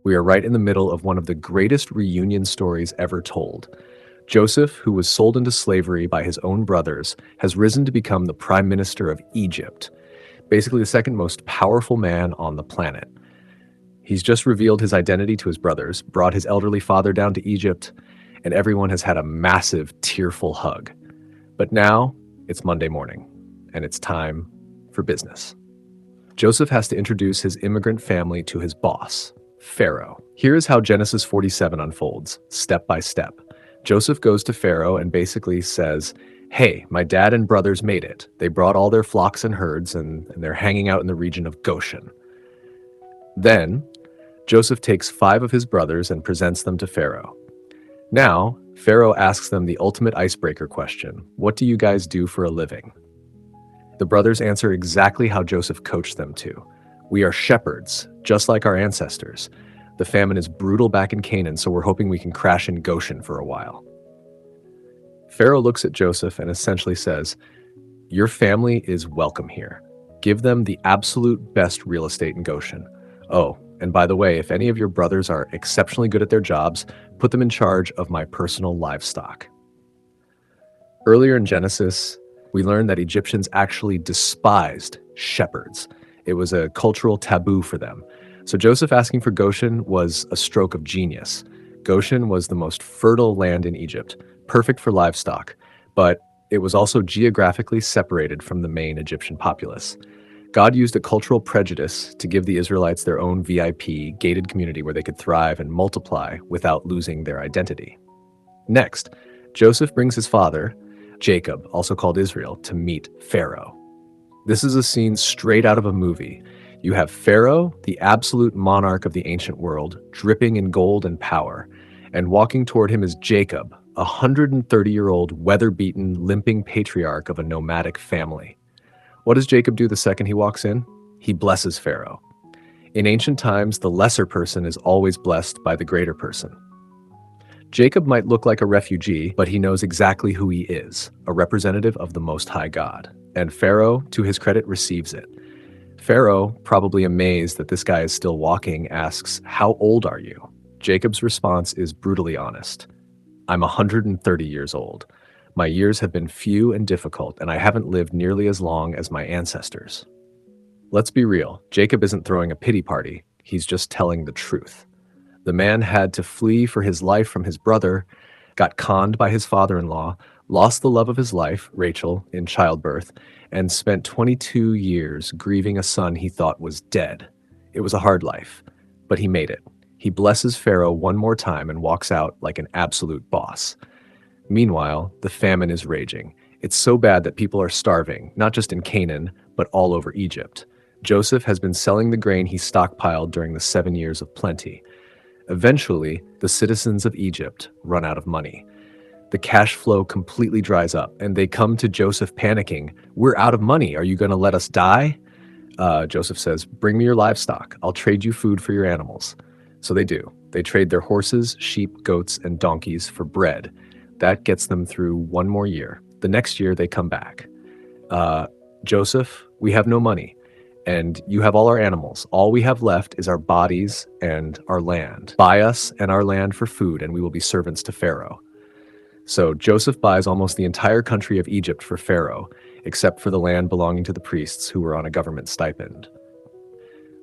We are right in the middle of one of the greatest reunion stories ever told. Joseph, who was sold into slavery by his own brothers, has risen to become the prime minister of Egypt, basically the second most powerful man on the planet. He's just revealed his identity to his brothers, brought his elderly father down to Egypt, and everyone has had a massive, tearful hug. But now, it's Monday morning, and it's time for business. Joseph has to introduce his immigrant family to his boss, Pharaoh. Here is how Genesis 47 unfolds, step by step. Joseph goes to Pharaoh and basically says, "Hey, my dad and brothers made it. They brought all their flocks and herds, and they're hanging out in the region of Goshen." Then, Joseph takes 5 of his brothers and presents them to Pharaoh. Now, Pharaoh asks them the ultimate icebreaker question: what do you guys do for a living? The brothers answer exactly how Joseph coached them to. We are shepherds, just like our ancestors. The famine is brutal back in Canaan, so we're hoping we can crash in Goshen for a while. Pharaoh looks at Joseph and essentially says, "Your family is welcome here. Give them the absolute best real estate in Goshen. Oh, and by the way, if any of your brothers are exceptionally good at their jobs, put them in charge of my personal livestock." Earlier in Genesis, we learned that Egyptians actually despised shepherds. It was a cultural taboo for them. So Joseph asking for Goshen was a stroke of genius. Goshen was the most fertile land in Egypt, perfect for livestock, but it was also geographically separated from the main Egyptian populace. God used a cultural prejudice to give the Israelites their own VIP, gated community where they could thrive and multiply without losing their identity. Next, Joseph brings his father, Jacob, also called Israel, to meet Pharaoh. This is a scene straight out of a movie. You have Pharaoh, the absolute monarch of the ancient world, dripping in gold and power, and walking toward him is Jacob, a 130-year-old, weather-beaten, limping patriarch of a nomadic family. What does Jacob do the second he walks in? He blesses Pharaoh. In ancient times, the lesser person is always blessed by the greater person. Jacob might look like a refugee, but he knows exactly who he is, a representative of the Most High God. And Pharaoh, to his credit, receives it. Pharaoh, probably amazed that this guy is still walking, asks, "How old are you?" Jacob's response is brutally honest. "I'm 130 years old. My years have been few and difficult, and I haven't lived nearly as long as my ancestors." Let's be real, Jacob isn't throwing a pity party, he's just telling the truth. The man had to flee for his life from his brother, got conned by his father-in-law, lost the love of his life, Rachel, in childbirth, and spent 22 years grieving a son he thought was dead. It was a hard life, but he made it. He blesses Pharaoh one more time and walks out like an absolute boss. Meanwhile, the famine is raging. It's so bad that people are starving, not just in Canaan, but all over Egypt. Joseph has been selling the grain he stockpiled during the 7 years of plenty. Eventually, the citizens of Egypt run out of money. The cash flow completely dries up, and they come to Joseph panicking. "We're out of money. Are you going to let us die?" Joseph says, "Bring me your livestock. I'll trade you food for your animals." So they do. They trade their horses, sheep, goats, and donkeys for bread. That gets them through one more year. The next year, they come back. "Joseph, we have no money, and you have all our animals. All we have left is our bodies and our land. Buy us and our land for food, and we will be servants to Pharaoh." So Joseph buys almost the entire country of Egypt for Pharaoh, except for the land belonging to the priests who were on a government stipend.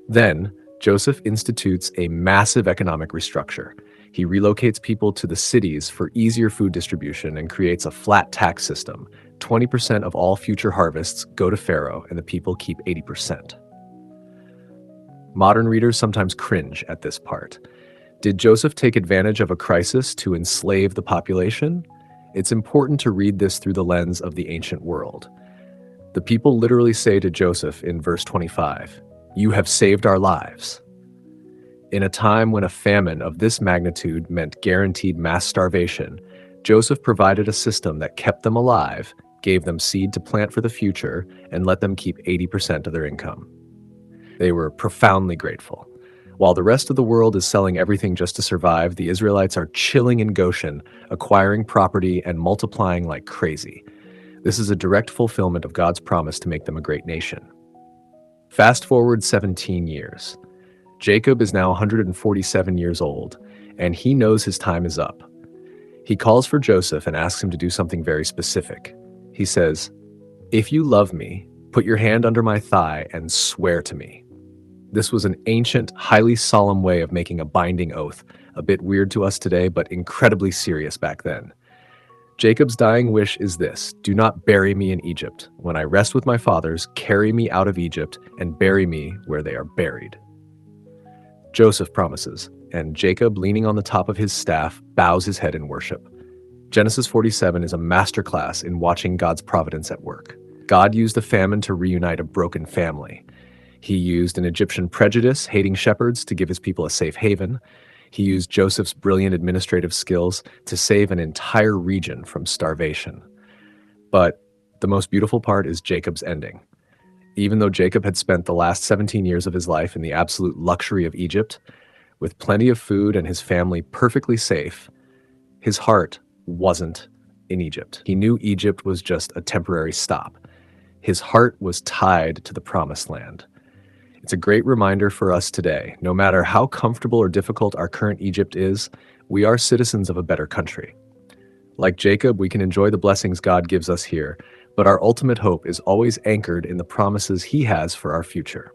Then, Joseph institutes a massive economic restructure. He relocates people to the cities for easier food distribution and creates a flat tax system. 20% of all future harvests go to Pharaoh, and the people keep 80%. Modern readers sometimes cringe at this part. Did Joseph take advantage of a crisis to enslave the population? It's important to read this through the lens of the ancient world. The people literally say to Joseph in verse 25, "You have saved our lives." In a time when a famine of this magnitude meant guaranteed mass starvation, Joseph provided a system that kept them alive, gave them seed to plant for the future, and let them keep 80% of their income. They were profoundly grateful. While the rest of the world is selling everything just to survive, the Israelites are chilling in Goshen, acquiring property and multiplying like crazy. This is a direct fulfillment of God's promise to make them a great nation. Fast forward 17 years. Jacob is now 147 years old, and he knows his time is up. He calls for Joseph and asks him to do something very specific. He says, "If you love me, put your hand under my thigh and swear to me." This was an ancient, highly solemn way of making a binding oath, a bit weird to us today, but incredibly serious back then. Jacob's dying wish is this: "Do not bury me in Egypt. When I rest with my fathers, carry me out of Egypt and bury me where they are buried." Joseph promises, and Jacob, leaning on the top of his staff, bows his head in worship. Genesis 47 is a masterclass in watching God's providence at work. God used a famine to reunite a broken family. He used an Egyptian prejudice, hating shepherds, to give his people a safe haven. He used Joseph's brilliant administrative skills to save an entire region from starvation. But the most beautiful part is Jacob's ending. Even though Jacob had spent the last 17 years of his life in the absolute luxury of Egypt, with plenty of food and his family perfectly safe, his heart wasn't in Egypt. He knew Egypt was just a temporary stop. His heart was tied to the promised land. It's a great reminder for us today. No matter how comfortable or difficult our current Egypt is, we are citizens of a better country. Like Jacob, we can enjoy the blessings God gives us here, but our ultimate hope is always anchored in the promises He has for our future.